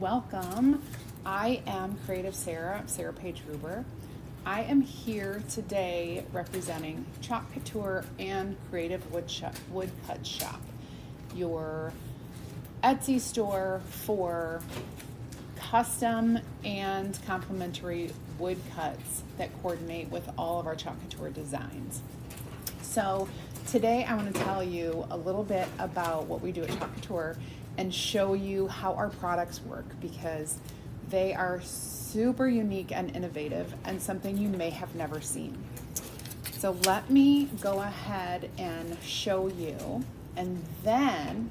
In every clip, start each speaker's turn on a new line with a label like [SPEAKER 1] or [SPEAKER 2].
[SPEAKER 1] welcome. I am Creative Sarah Page Gruber. I am here today representing Chalk Couture and Creative Woodcut Shop, your Etsy store for custom and complimentary woodcuts that coordinate with all of our Chalk Couture designs. So today I want to tell you a little bit about what we do at Chalk Couture and show you how our products work, because they are super unique and innovative and something you may have never seen. So let me go ahead and show you, and then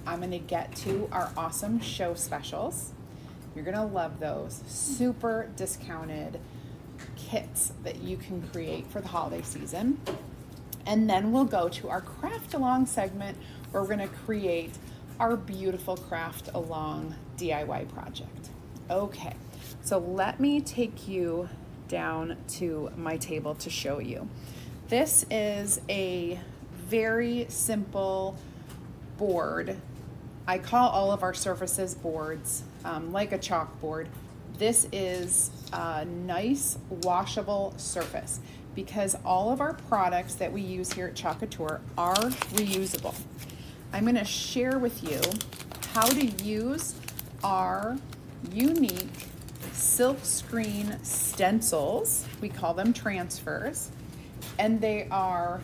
[SPEAKER 1] I'm going to get to our awesome show specials. You're going to love those super discounted kits that you can create for the holiday season. And then we'll go to our craft along segment where we're going to create our beautiful craft along DIY project. Okay, so let me take you down to my table to show you. This is a very simple board. I call all of our surfaces boards, like a chalkboard. This is a nice washable surface because all of our products that we use here at Chalk Couture are reusable. I'm going to share with you how to use our unique silk screen stencils. We call them transfers, and they are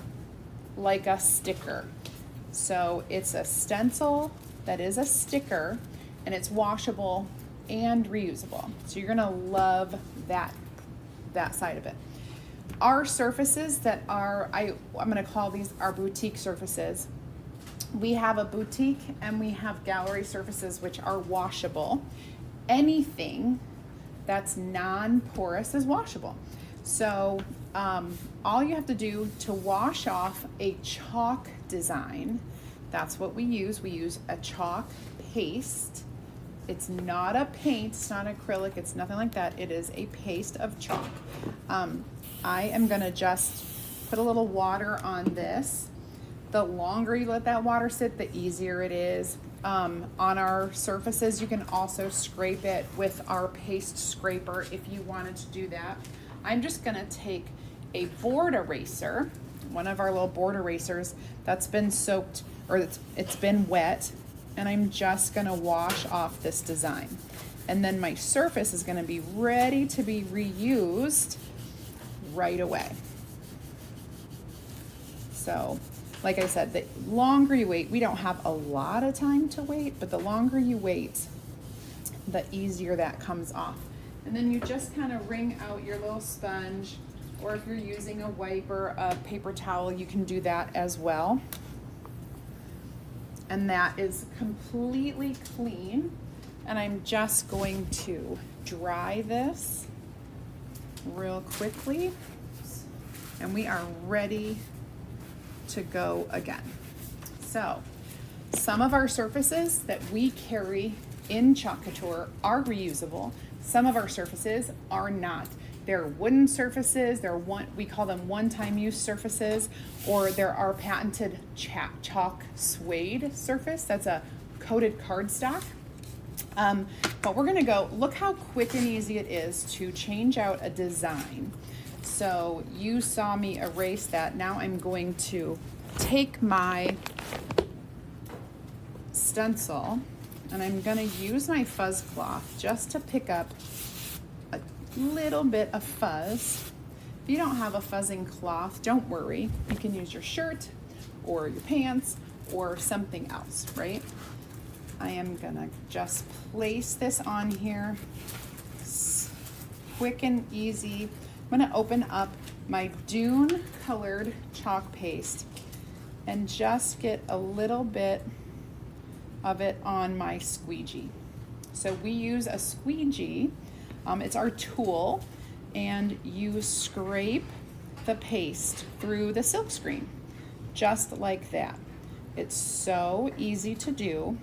[SPEAKER 1] like a sticker. So it's a stencil that is a sticker, and it's washable and reusable. So you're gonna love that side of it. Our surfaces that are, I'm gonna call these our boutique surfaces. We have a boutique and we have gallery surfaces which are washable. Anything that's non-porous is washable. So all you have to do to wash off a chalk design, that's what we use. We use a chalk paste. It's not a paint, it's not acrylic, it's nothing like that. It is a paste of chalk. I am gonna just put a little water on this. The longer you let that water sit, the easier it is. On our surfaces, you can also scrape it with our paste scraper if you wanted to do that. I'm just gonna take a board eraser, one of our little board erasers that's been soaked, or it's been wet, and I'm just gonna wash off this design. And then my surface is gonna be ready to be reused right away. So, like I said, the longer you wait, we don't have a lot of time to wait, but the longer you wait, the easier that comes off. And then you just kind of wring out your little sponge, or if you're using a wipe or a paper towel, you can do that as well. And that is completely clean. And I'm just going to dry this real quickly. And we are ready to go again. So some of our surfaces that we carry in Chalk Couture are reusable. Some of our surfaces are not. They're wooden surfaces, we call them one-time use surfaces, or there are patented chalk suede surface. That's a coated cardstock. But we're gonna go, look how quick and easy it is to change out a design. So you saw me erase that. Now I'm going to take my stencil and I'm gonna use my fuzz cloth just to pick up a little bit of fuzz. If you don't have a fuzzing cloth, don't worry. You can use your shirt or your pants or something else, right? I am gonna just place this on here, quick and easy. I'm gonna open up my Dune colored chalk paste and just get a little bit of it on my squeegee. So we use a squeegee, it's our tool, and you scrape the paste through the silk screen, just like that. It's so easy to do.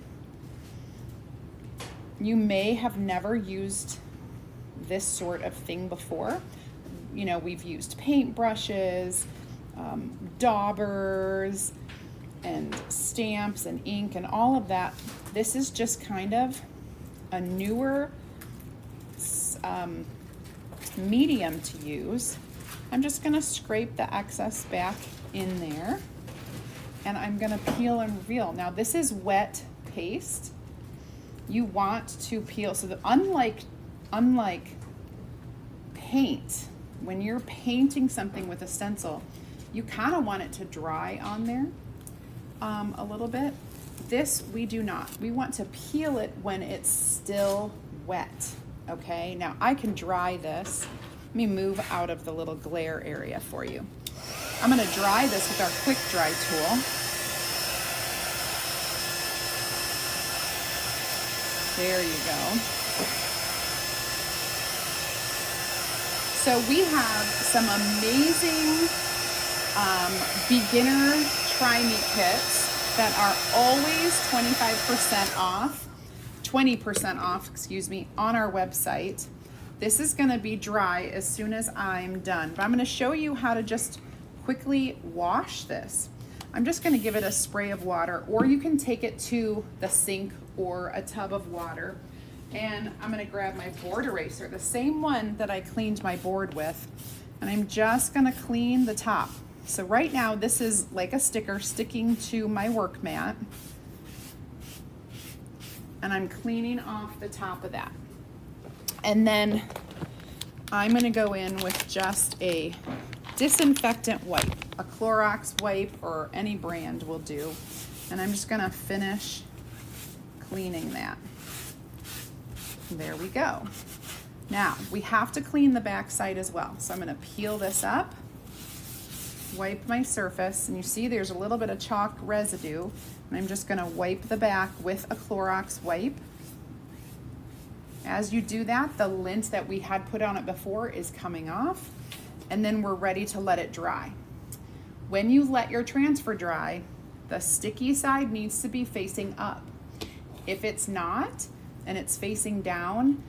[SPEAKER 1] You may have never used this sort of thing before. You know, we've used paint brushes, daubers, and stamps and ink and all of that. This is just kind of a newer medium to use, I'm just gonna scrape the excess back in there, and I'm gonna peel and reveal. Now this is wet paste. You want to peel, so that unlike paint, when you're painting something with a stencil, you kind of want it to dry on there a little bit. This we do not. We want to peel it when it's still wet, okay? Now I can dry this. Let me move out of the little glare area for you. I'm gonna dry this with our quick dry tool. There you go. So we have some amazing beginner try me kits that are always 25% off, 20% off, excuse me, on our website. This is gonna be dry as soon as I'm done, but I'm gonna show you how to just quickly wash this. I'm just gonna give it a spray of water, or you can take it to the sink or a tub of water. And I'm gonna grab my board eraser, the same one that I cleaned my board with, and I'm just gonna clean the top. So right now, this is like a sticker sticking to my work mat, and I'm cleaning off the top of that. And then I'm gonna go in with just a disinfectant wipe, a Clorox wipe or any brand will do. And I'm just gonna finish cleaning that. There we go. Now, we have to clean the back side as well. So I'm gonna peel this up, wipe my surface, and you see there's a little bit of chalk residue, and I'm just gonna wipe the back with a Clorox wipe. As you do that, the lint that we had put on it before is coming off, and then we're ready to let it dry. When you let your transfer dry, the sticky side needs to be facing up. If it's not, and it's facing down,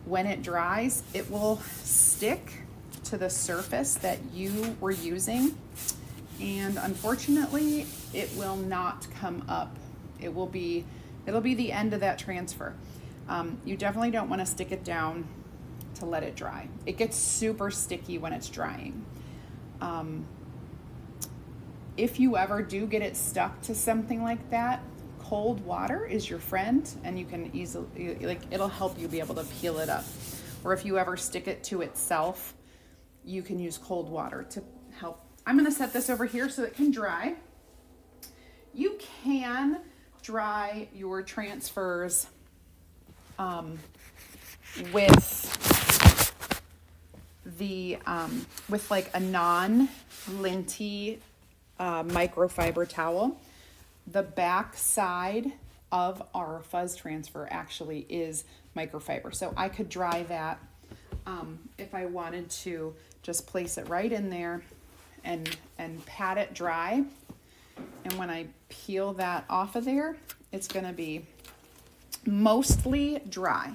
[SPEAKER 1] when it dries, it will stick to the surface that you were using, and unfortunately, it will not come up. It'll be the end of that transfer. You definitely don't want to stick it down to let it dry. It gets super sticky when it's drying. If you ever do get it stuck to something like that, cold water is your friend, and you can easily, it'll help you be able to peel it up. Or if you ever stick it to itself, you can use cold water to help. I'm gonna set this over here so it can dry. You can dry your transfers with like a non-linty microfiber towel. The back side of our fuzz transfer actually is microfiber, so I could dry that if I wanted to. Just place it right in there and pat it dry, and when I peel that off of there, it's gonna be mostly dry.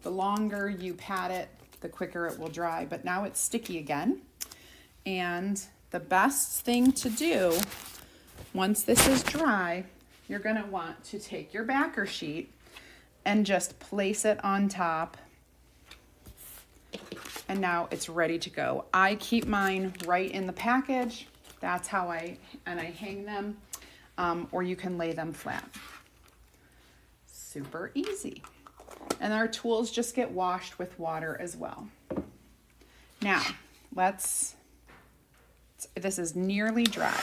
[SPEAKER 1] The longer you pat it, the quicker it will dry, but now it's sticky again. And the best thing to do once this is dry, you're gonna want to take your backer sheet and just place it on top, and now it's ready to go. I keep mine right in the package. That's how I hang them, or you can lay them flat. Super easy. And our tools just get washed with water as well. Now, this is nearly dry.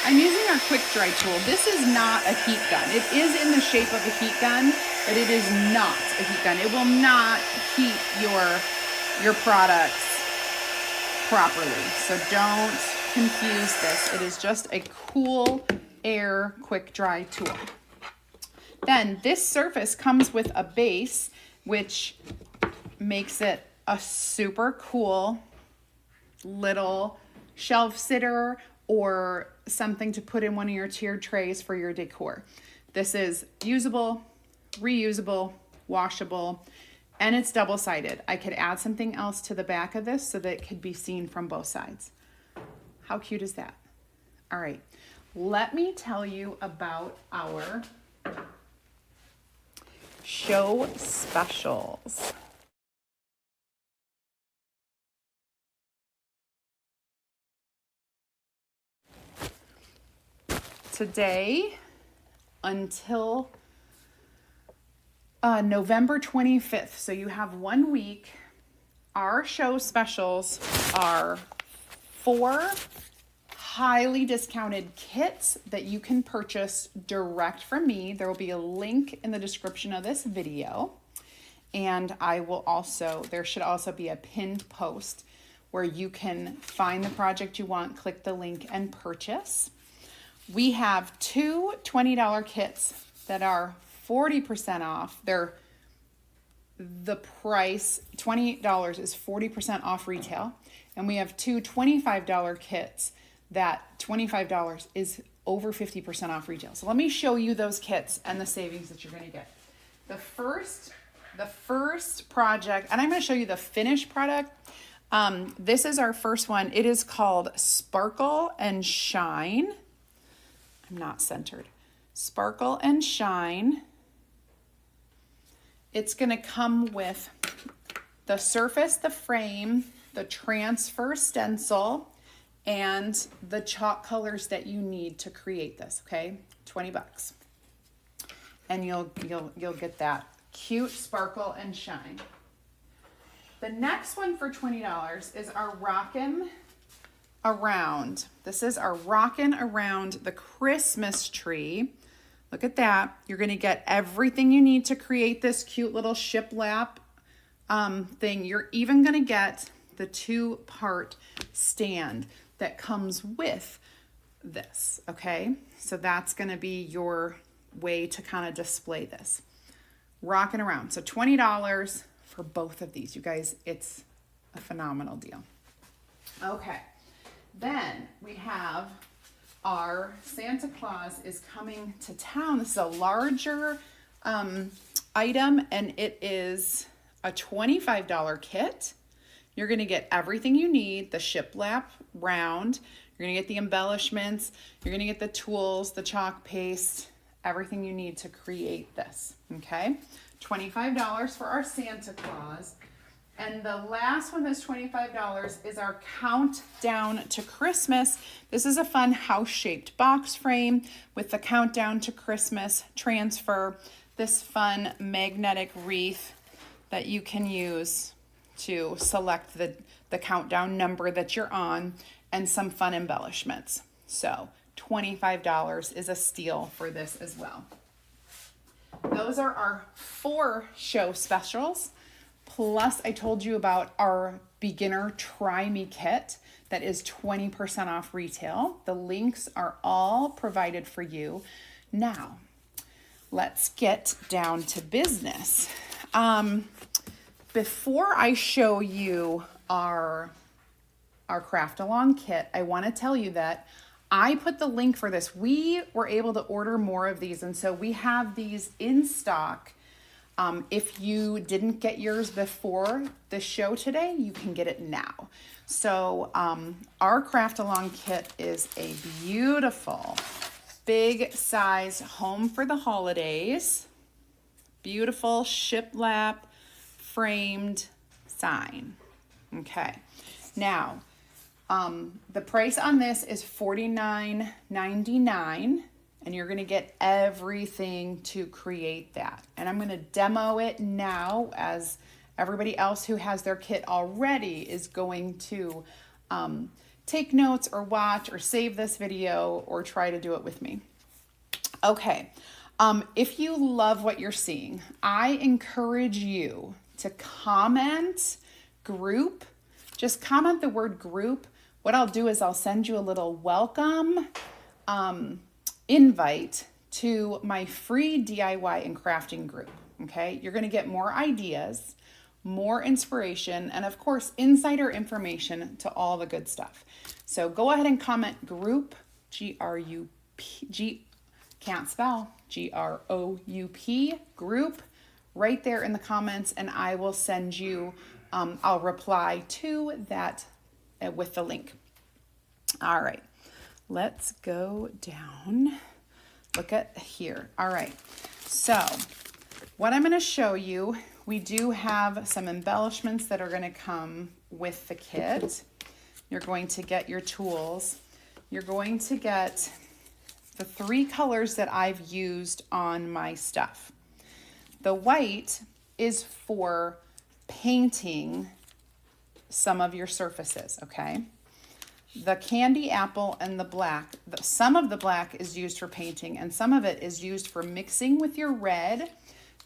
[SPEAKER 1] I'm using our quick dry tool. This is not a heat gun. It is in the shape of a heat gun, but it is not a heat gun. It will not heat your products properly. So don't confuse this. It is just a cool air quick dry tool. Then this surface comes with a base, which makes it a super cool little shelf sitter or something to put in one of your tiered trays for your decor. This is usable, reusable, washable, and it's double-sided. I could add something else to the back of this so that it could be seen from both sides. How cute is that? All right, let me tell you about our show specials. Today until November 25th, so you have 1 week, our show specials are 4 highly discounted kits that you can purchase direct from me. There will be a link in the description of this video. And there should also be a pinned post where you can find the project you want, click the link, and purchase. We have 2 $20 kits that are 40% off. The price, $20 is 40% off retail. And we have 2 $25 kits that $25 is over 50% off retail. So let me show you those kits and the savings that you're going to get. The first project, and I'm going to show you the finished product. This is our first one. It is called Sparkle and Shine. I'm not centered. Sparkle and Shine. It's going to come with the surface, the frame, the transfer stencil, and the chalk colors that you need to create this, okay? $20. And you'll get that cute Sparkle and Shine. The next one for $20 is our Rockin' Around. This is our Rockin' Around the Christmas tree. Look at that. You're gonna get everything you need to create this cute little shiplap thing. You're even gonna get the 2-part stand that comes with this, okay? So that's gonna be your way to kind of display this. Rockin' Around. So $20 for both of these. You guys, it's a phenomenal deal. Okay, then we have our Santa Claus is Coming to Town. This is a larger item, and it is a $25 kit. You're going to get everything you need, the shiplap round. You're going to get the embellishments. You're going to get the tools, the chalk paste, everything you need to create this, okay? $25 for our Santa Claus. And the last one that's $25 is our Countdown to Christmas. This is a fun house-shaped box frame with the Countdown to Christmas transfer, this fun magnetic wreath that you can use to select the countdown number that you're on, and some fun embellishments. So $25 is a steal for this as well. Those are our 4 show specials. Plus, I told you about our beginner Try Me kit that is 20% off retail. The links are all provided for you. Now, let's get down to business. Before I show you our craft along kit, I want to tell you that I put the link for this. We were able to order more of these, and so we have these in stock. If you didn't get yours before the show today, you can get it now. So our craft along kit is a beautiful big size home for the holidays. Beautiful shiplap framed sign. Okay, now the price on this is $49.99, and you're gonna get everything to create that. And I'm gonna demo it now, as everybody else who has their kit already is going to take notes or watch or save this video or try to do it with me. Okay, if you love what you're seeing, I encourage you to comment group. Just comment the word group. What I'll do is I'll send you a little welcome invite to my free DIY and crafting group, okay? You're gonna get more ideas, more inspiration, and of course, insider information to all the good stuff. So go ahead and comment group, G-R-U-P, can't spell, G-R-O-U-P, group, right there in the comments, and I will send you, I'll reply to that with the link. All right, Let's go down. Look at here. All right, so what I'm gonna show you, we do have some embellishments that are gonna come with the kit. You're going to get your tools. You're going to get the 3 colors that I've used on my stuff. The white is for painting some of your surfaces, okay? The candy apple and the black, some of the black is used for painting and some of it is used for mixing with your red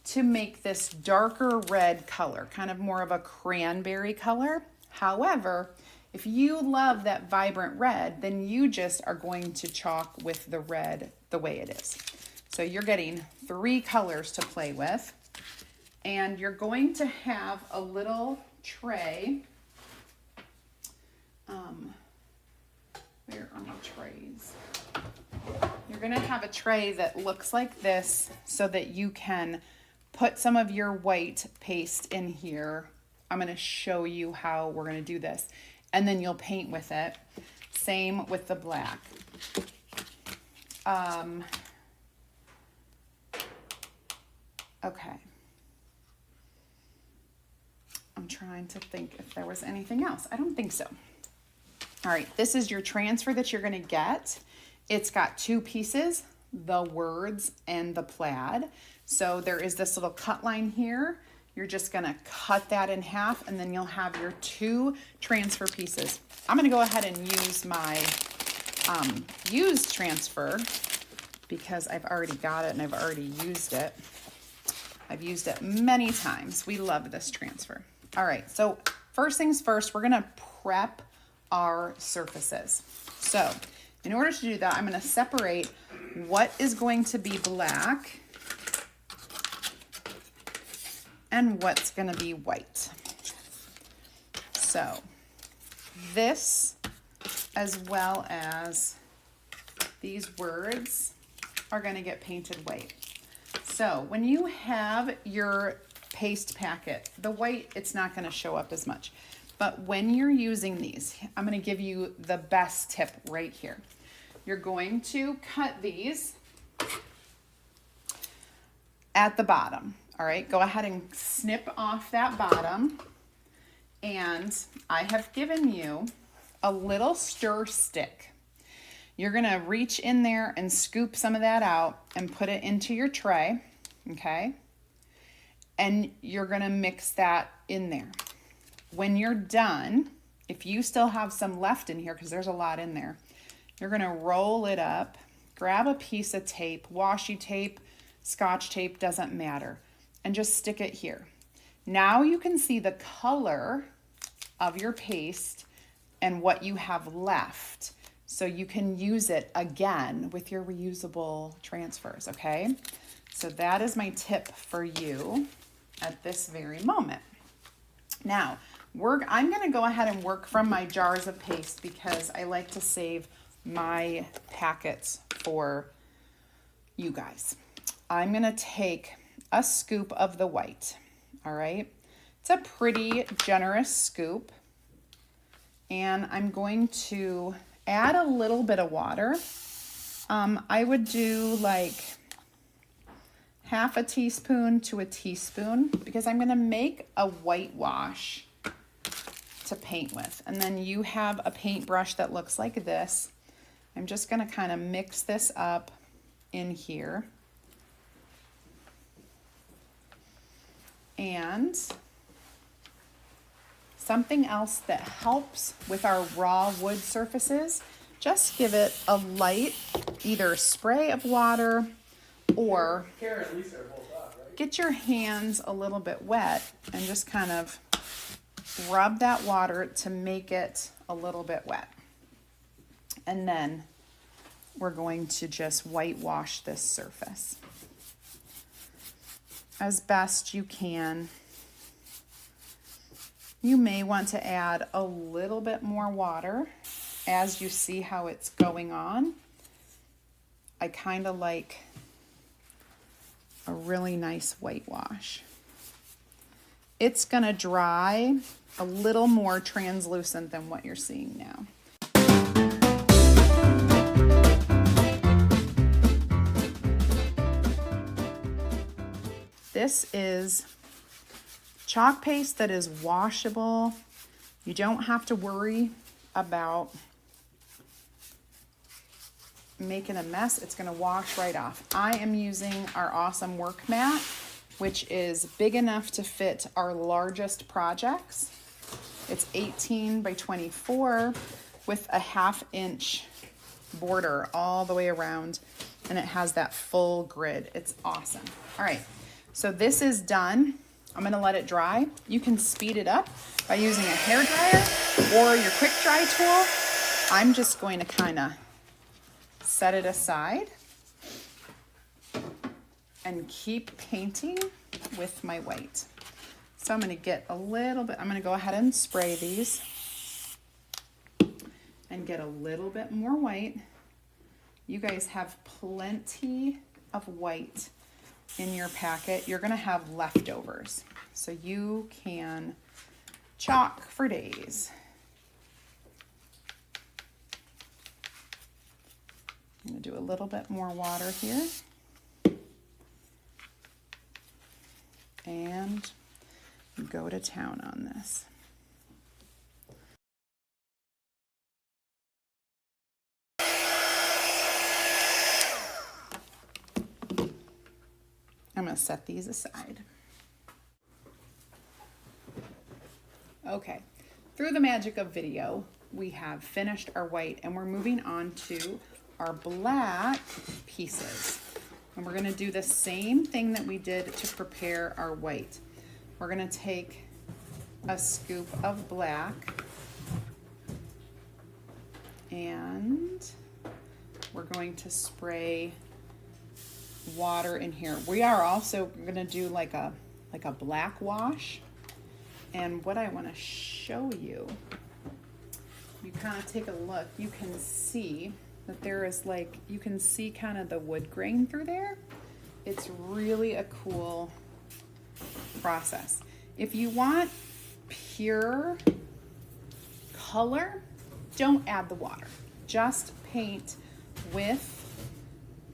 [SPEAKER 1] to make this darker red color, kind of more of a cranberry color. However, if you love that vibrant red, then you just are going to chalk with the red the way it is. So you're getting 3 colors to play with, and you're going to have a little tray. Where are my trays? You're gonna have a tray that looks like this so that you can put some of your white paste in here. I'm gonna show you how we're gonna do this. And then you'll paint with it. Same with the black. Okay. I'm trying to think if there was anything else. I don't think so. All right, this is your transfer that you're gonna get. It's got 2 pieces, the words and the plaid. So there is this little cut line here. You're just gonna cut that in half and then you'll have your 2 transfer pieces. I'm gonna go ahead and use my used transfer because I've already got it and I've already used it. I've used it many times. We love this transfer. All right, so first things first, we're gonna prep our surfaces. So in order to do that, I'm gonna separate what is going to be black and what's gonna be white. So this, as well as these words, are gonna get painted white. So when you have your paste packet, the white, it's not gonna show up as much. But when you're using these, I'm gonna give you the best tip right here. You're going to cut these at the bottom. All right, go ahead and snip off that bottom. And I have given you a little stir stick. You're gonna reach in there and scoop some of that out and put it into your tray, okay? And you're gonna mix that in there. When you're done, if you still have some left in here, because there's a lot in there, you're gonna roll it up, grab a piece of tape, washi tape, Scotch tape, doesn't matter, and just stick it here. Now you can see the color of your paste and what you have left, so you can use it again with your reusable transfers, okay? So that is my tip for you at this very moment. Now, I'm gonna go ahead and work from my jars of paste because I like to save my packets for you guys. I'm gonna take a scoop of the white, all right? It's a pretty generous scoop. And I'm going to add a little bit of water. I would do like half a teaspoon to a teaspoon because I'm gonna make a whitewash to paint with. And then you have a paintbrush that looks like this. I'm just gonna kind of mix this up in here. And something else that helps with our raw wood surfaces, just give it a light, either spray of water or get your hands a little bit wet and just kind of rub that water to make it a little bit wet. And then we're going to just whitewash this surface as best you can. You may want to add a little bit more water as you see how it's going on. I kind of like a really nice whitewash. It's gonna dry a little more translucent than what you're seeing now. This is chalk paste that is washable. You don't have to worry about making a mess. It's gonna wash right off. I am using our awesome work mat, which is big enough to fit our largest projects. It's 18 by 24 with a 1/2 inch border all the way around, and it has that full grid. It's awesome. All right, so this is done. I'm gonna let it dry. You can speed it up by using a hair dryer or your quick dry tool. I'm just going to kind of set it aside and keep painting with my white. So I'm going to get a little bit, I'm going to go ahead and spray these and get a little bit more white. You guys have plenty of white in your packet. You're going to have leftovers, so you can chalk for days. I'm going to do a little bit more water here. And go to town on this. I'm going to set these aside. Okay, through the magic of video, we have finished our white and we're moving on to our black pieces. And we're gonna do the same thing that we did to prepare our white. We're gonna take a scoop of black and we're going to spray water in here. We are also gonna do like a black wash. And what I wanna show you, you kind of take a look, you can see that there is you can see kind of the wood grain through there. It's really a cool process. If you want pure color, don't add the water. Just paint with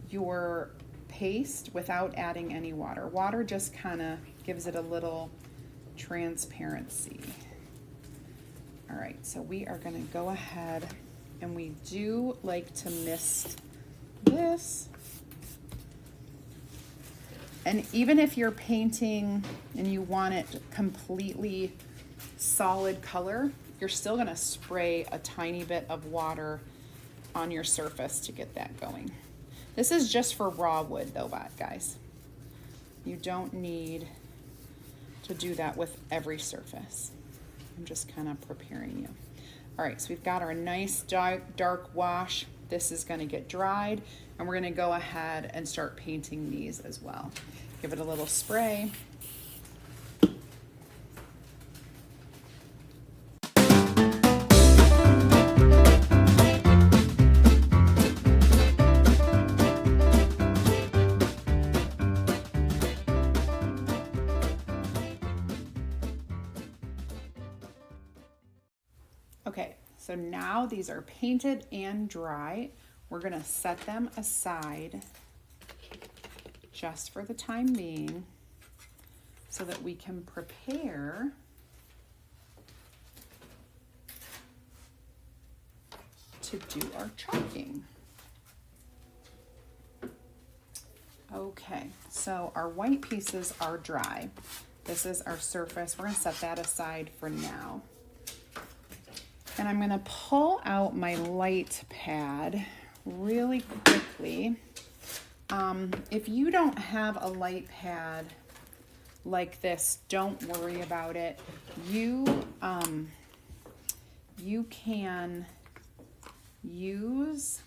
[SPEAKER 1] your paste without adding any water. Water just kind of gives it a little transparency. All right, so we are gonna go ahead, and we do like to mist this. And even if you're painting and you want it completely solid color, you're still gonna spray a tiny bit of water on your surface to get that going. This is just for raw wood though, guys. You don't need to do that with every surface. I'm just kind of preparing you. All right, so we've got our nice dark wash. This is gonna get dried, and we're gonna go ahead and start painting these as well. Give it a little spray. Okay, so now these are painted and dry. We're gonna set them aside just for the time being so that we can prepare to do our chalking. Okay, so our white pieces are dry. This is our surface. We're gonna set that aside for now. And I'm gonna pull out my light pad really quickly. If you don't have a light pad like this, don't worry about it. You can use,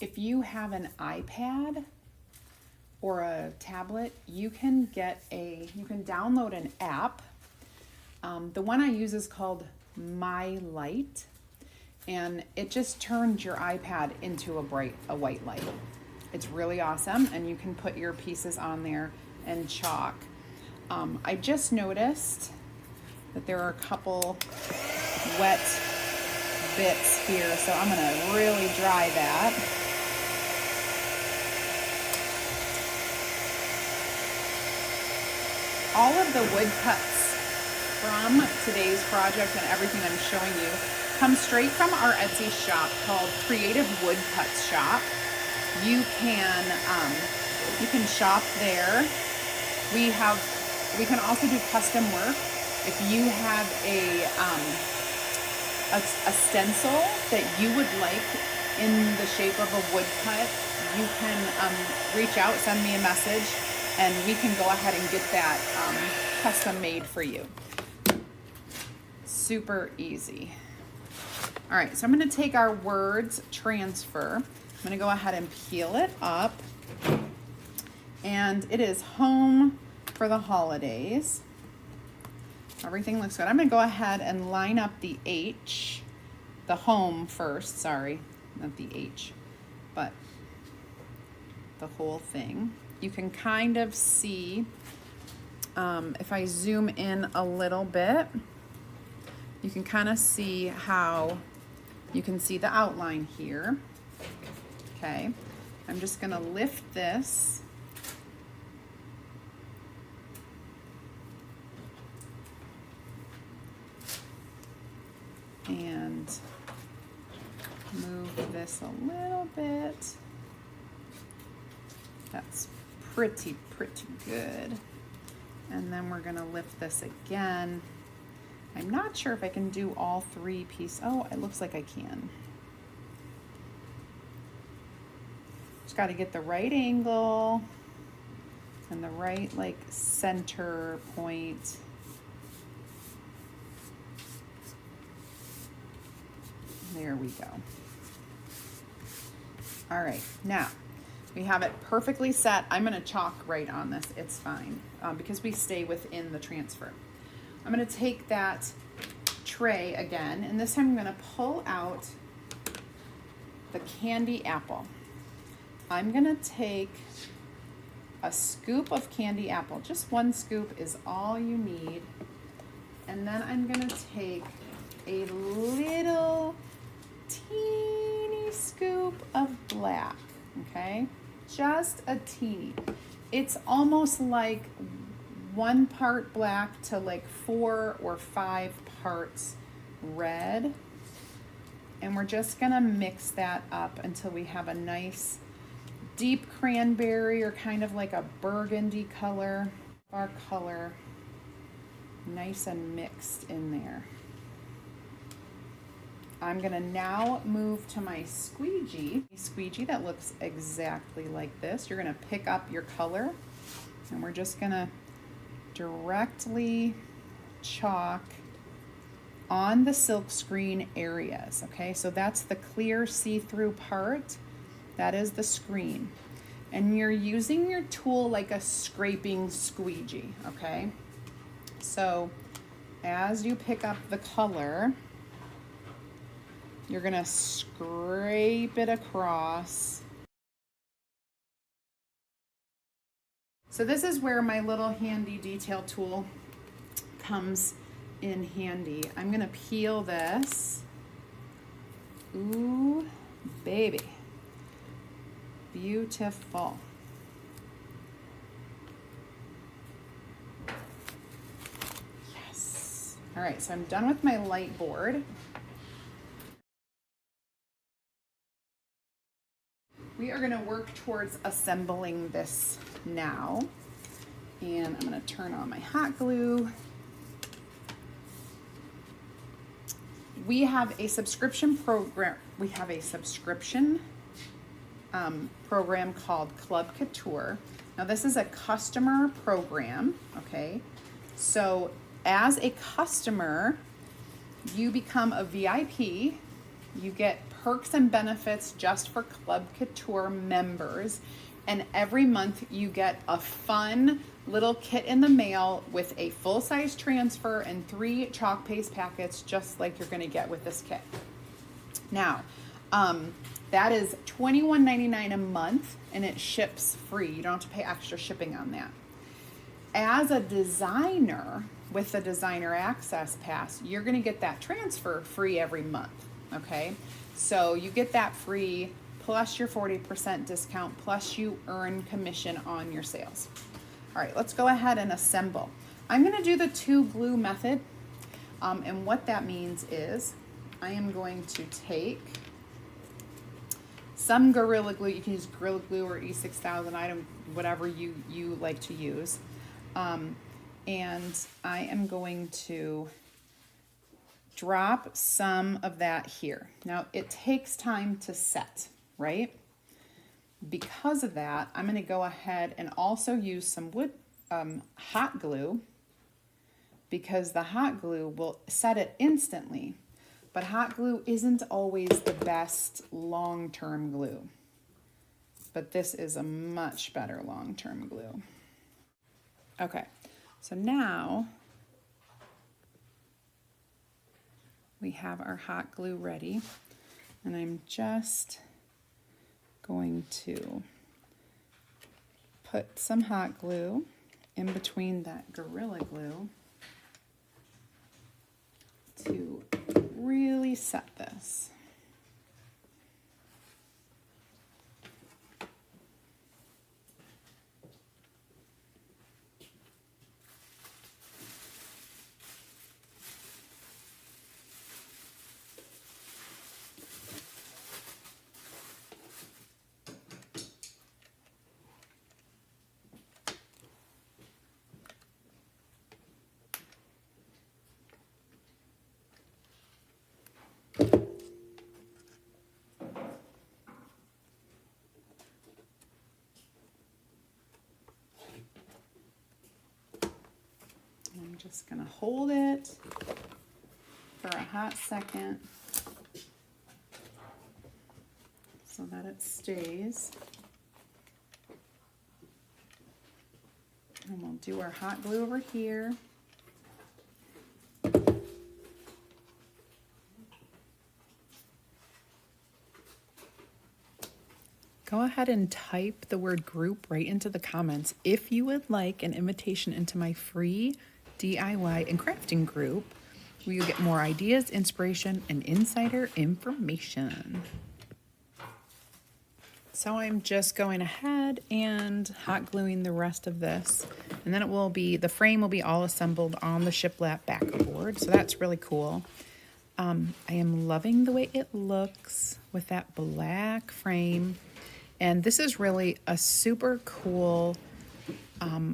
[SPEAKER 1] if you have an iPad or a tablet, you can download an app. The one I use is called My Light, and it just turns your iPad into a white light. It's really awesome, and you can put your pieces on there and chalk. I just noticed that there are a couple wet bits here, so I'm gonna really dry that. All of the wood cuts from today's project and everything I'm showing you come straight from our Etsy shop called Creative Woodcuts Shop. You can shop there. We can also do custom work. If you have a stencil that you would like in the shape of a woodcut, you can reach out, send me a message, and we can go ahead and get that custom made for you. Super easy. All right, so I'm going to take our words transfer. I'm going to go ahead and peel it up. And it is home for the holidays. Everything looks good. I'm going to go ahead and line up the H, the home first, sorry, not the H, but the whole thing. You can kind of see, if I zoom in a little bit, you can kind of see how you can see the outline here. Okay, I'm just going to lift this. And move this a little bit. That's pretty good. And then we're gonna lift this again. I'm not sure if I can do all three pieces. Oh, it looks like I can. Just gotta get the right angle and the right like center point. There we go. All right, now we have it perfectly set. I'm gonna chalk right on this, it's fine, because we stay within the transfer. I'm gonna take that tray again, and this time I'm gonna pull out the candy apple. I'm gonna take a scoop of candy apple, just one scoop is all you need. And then I'm gonna take a little teeny scoop of black, okay? Just a teeny. It's almost like 1 part black to like 4 or 5 parts red. And we're just gonna mix that up until we have a nice deep cranberry or kind of like a burgundy color. Our color nice and mixed in there. I'm gonna now move to my squeegee. A squeegee that looks exactly like this. You're gonna pick up your color and we're just gonna directly chalk on the silk screen areas, okay? So that's the clear see-through part. That is the screen. And you're using your tool like a scraping squeegee, okay? So as you pick up the color, you're gonna scrape it across. So this is where my little handy detail tool comes in handy. I'm gonna peel this. Ooh, baby. Beautiful. Yes. All right, so I'm done with my light board. We are gonna work towards assembling this now. And I'm gonna turn on my hot glue. We have a subscription program. We have a subscription program called Club Couture. Now this is a customer program, okay? So as a customer, you become a VIP. You get perks and benefits just for Club Couture members. And every month you get a fun little kit in the mail with a full-size transfer and 3 chalk paste packets, just like you're gonna get with this kit. Now, that is $21.99 a month and it ships free. You don't have to pay extra shipping on that. As a designer with the Designer Access Pass, you're gonna get that transfer free every month, okay? So you get that free plus your 40% discount plus you earn commission on your sales. All right, let's go ahead and assemble. I'm gonna do the 2 glue method, and what that means is I am going to take some Gorilla Glue. You can use Gorilla Glue or E6000, whatever you like to use. And I am going to drop some of that here. Now, it takes time to set, right? Because of that, I'm going to go ahead and also use some hot glue, because the hot glue will set it instantly. But hot glue isn't always the best long-term glue. But this is a much better long-term glue. Okay, so now we have our hot glue ready, and I'm just going to put some hot glue in between that Gorilla Glue to really set this. I'm just going to hold it for a hot second so that it stays. And we'll do our hot glue over here. Go ahead and type the word group right into the comments if you would like an invitation into my free DIY and crafting group, where you get more ideas, inspiration, and insider information. So I'm just going ahead and hot gluing the rest of this, and then the frame will be all assembled on the shiplap backboard, so that's really cool. I am loving the way it looks with that black frame, and this is really a super cool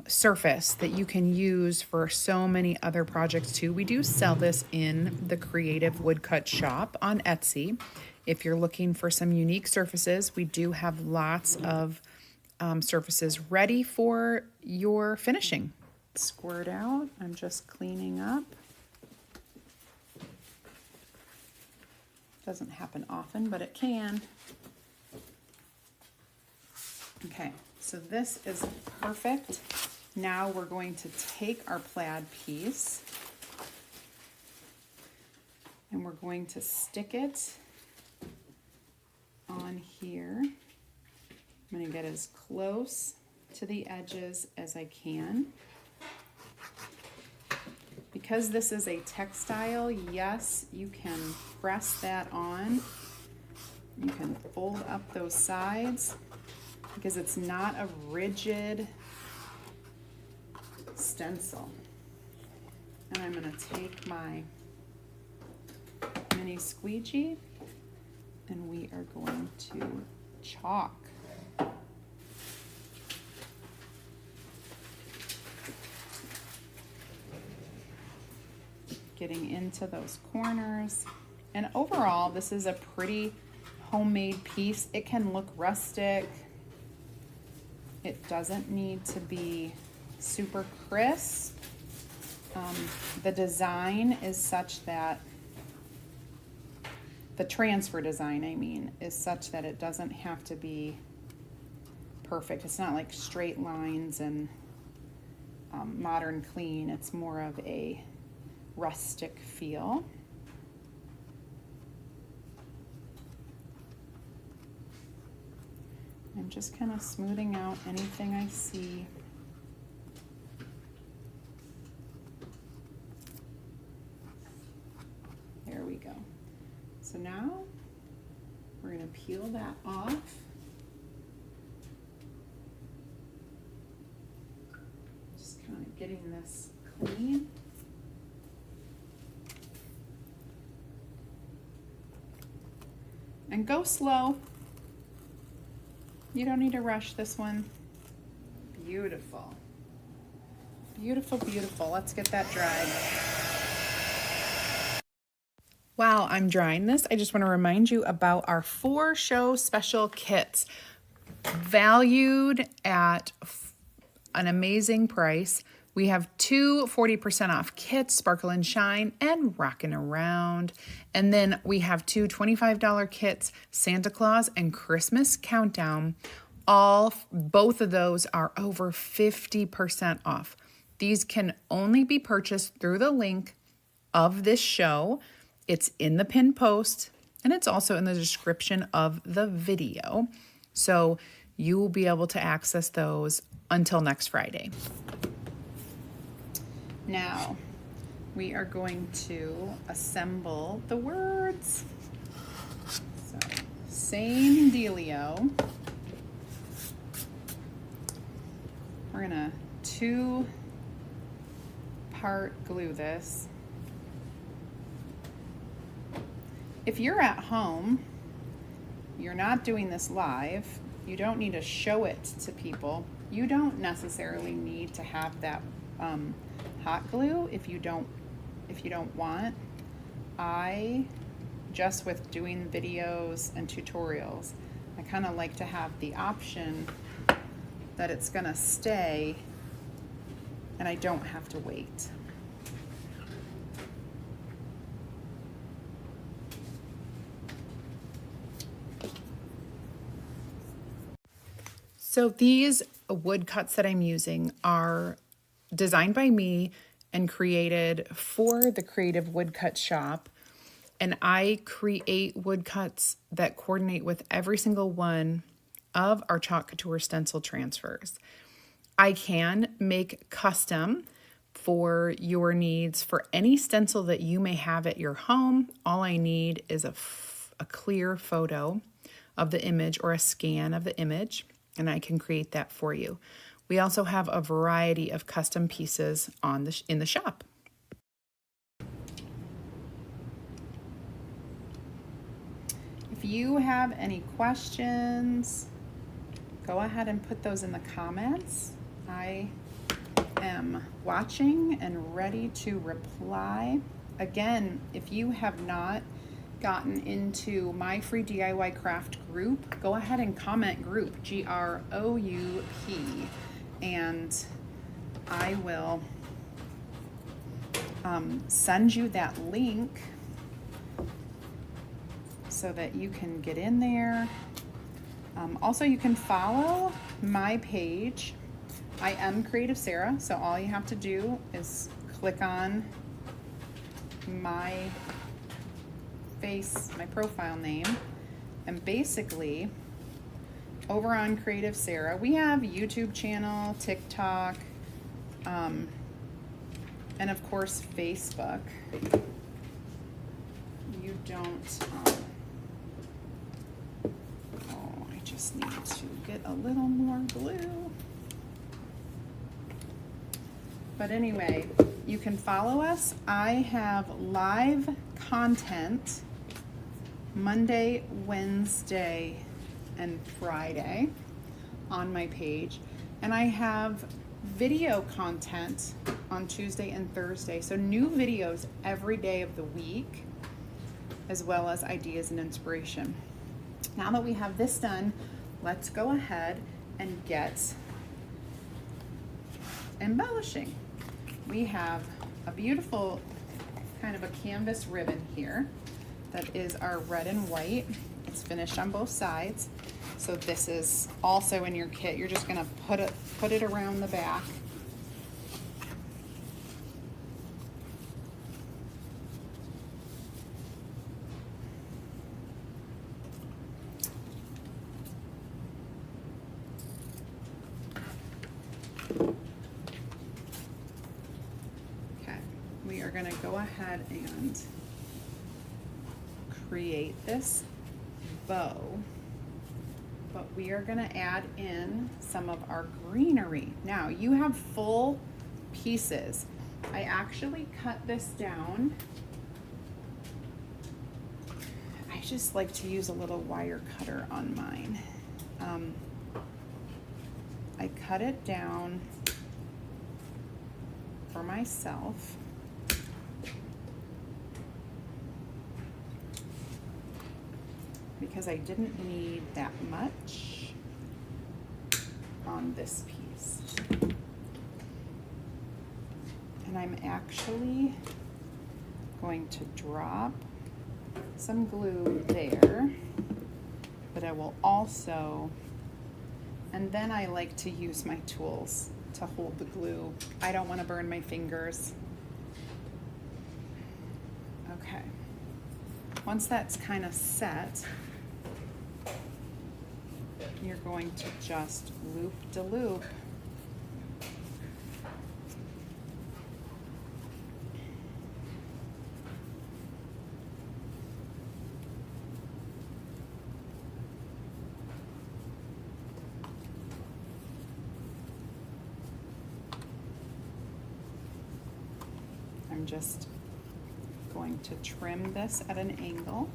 [SPEAKER 1] surface that you can use for so many other projects too. We do sell this in the Creative Woodcut shop on Etsy. If you're looking for some unique surfaces, we do have lots of surfaces ready for your finishing. Squirt out, I'm just cleaning up. Doesn't happen often, but it can. Okay, so this is perfect. Now we're going to take our plaid piece and we're going to stick it on here. I'm going to get as close to the edges as I can. Because this is a textile, yes, you can press that on. You can fold up those sides, because it's not a rigid stencil. And I'm going to take my mini squeegee and we are going to chalk. Getting into those corners. And overall, this is a pretty homemade piece. It can look rustic. It doesn't need to be super crisp. The design is such that, the transfer design, I mean, is such that it doesn't have to be perfect. It's not like straight lines and modern clean. It's more of a rustic feel. I'm just kind of smoothing out anything I see. There we go. So now we're going to peel that off. getting this clean. And go slow. You don't need to rush this one. Beautiful. Beautiful, beautiful. Let's get that dried. While I'm drying this, I just want to remind you about our 4 show special kits, valued at an amazing price. We have 2 40% off kits, Sparkle and Shine and Rockin' Around. And then we have 2 $25 kits, Santa Claus and Christmas Countdown. Both of those are over 50% off. These can only be purchased through the link of this show. It's in the pinned post, and it's also in the description of the video. So you will be able to access those until next Friday. Now, we are going to assemble the words. So, same dealio. We're gonna 2-part glue this. If you're at home, you're not doing this live, you don't need to show it to people. You don't necessarily need to have that hot glue if you don't want. I just with doing videos and tutorials, I kind of like to have the option that it's gonna stay and I don't have to wait. So these wood cuts that I'm using are designed by me and created for the Creative Woodcut Shop. And I create woodcuts that coordinate with every single one of our Chalk Couture stencil transfers. I can make custom for your needs for any stencil that you may have at your home. All I need is a clear photo of the image or a scan of the image, and I can create that for you. We also have a variety of custom pieces in the shop. If you have any questions, go ahead and put those in the comments. I am watching and ready to reply. Again, if you have not gotten into my free DIY craft group, go ahead and comment group, GROUP, and I will send you that link so that you can get in there. Also, you can follow my page. I am Creative Sarah, so all you have to do is click on my face, my profile name, and basically over on Creative Sarah, we have YouTube channel, TikTok, and of course Facebook. You don't, oh, I just need to get a little more glue. But anyway, you can follow us. I have live content Monday, Wednesday, and Friday on my page. And I have video content on Tuesday and Thursday. So new videos every day of the week, as well as ideas and inspiration. Now that we have this done, let's go ahead and get embellishing. We have a beautiful kind of a canvas ribbon here that is our red and white. It's finished on both sides. So this is also in your kit. You're just gonna put it around the back. We are going to go ahead and create this bow, but we are going to add in some of our greenery. Now you have full pieces. I actually cut this down. I just like to use a little wire cutter on mine. I cut it down for myself. Because I didn't need that much on this piece. And I'm actually going to drop some glue there, but I will also, and then I like to use my tools to hold the glue. I don't want to burn my fingers. Okay. Once that's kind of set, you're going to just loop-de-loop. I'm just going to trim this at an angle.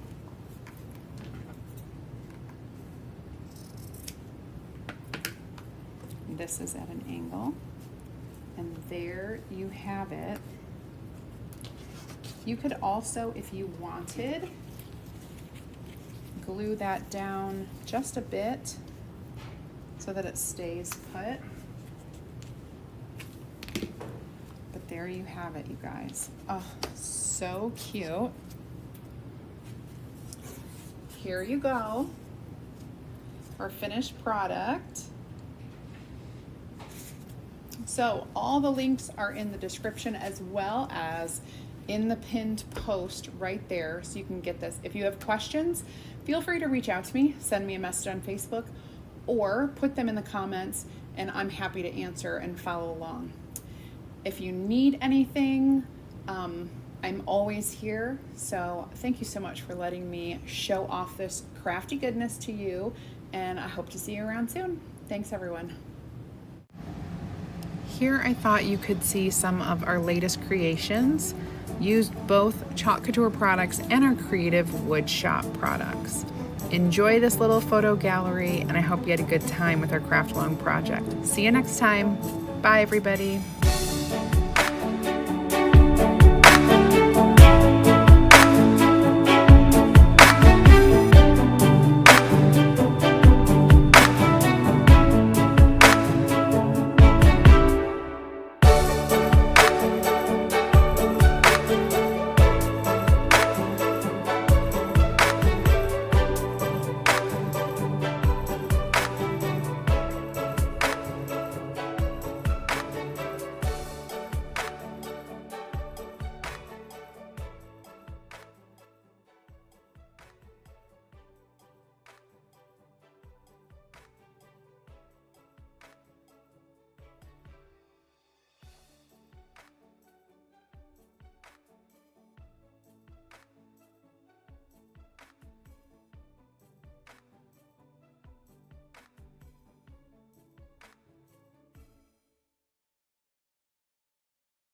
[SPEAKER 1] This is at an angle, and there you have it. You could also, if you wanted, glue that down just a bit so that it stays put. But there you have it, you guys. Oh, so cute. Here you go, our finished product. So all the links are in the description as well as in the pinned post right there, so you can get this. If you have questions, feel free to reach out to me, send me a message on Facebook, or put them in the comments, and I'm happy to answer and follow along. If you need anything, I'm always here. So thank you so much for letting me show off this crafty goodness to you, and I hope to see you around soon. Thanks, everyone. Here I thought you could see some of our latest creations. Used both Chalk Couture products and our creative wood shop products. Enjoy this little photo gallery, and I hope you had a good time with our craft along project. See you next time. Bye, everybody.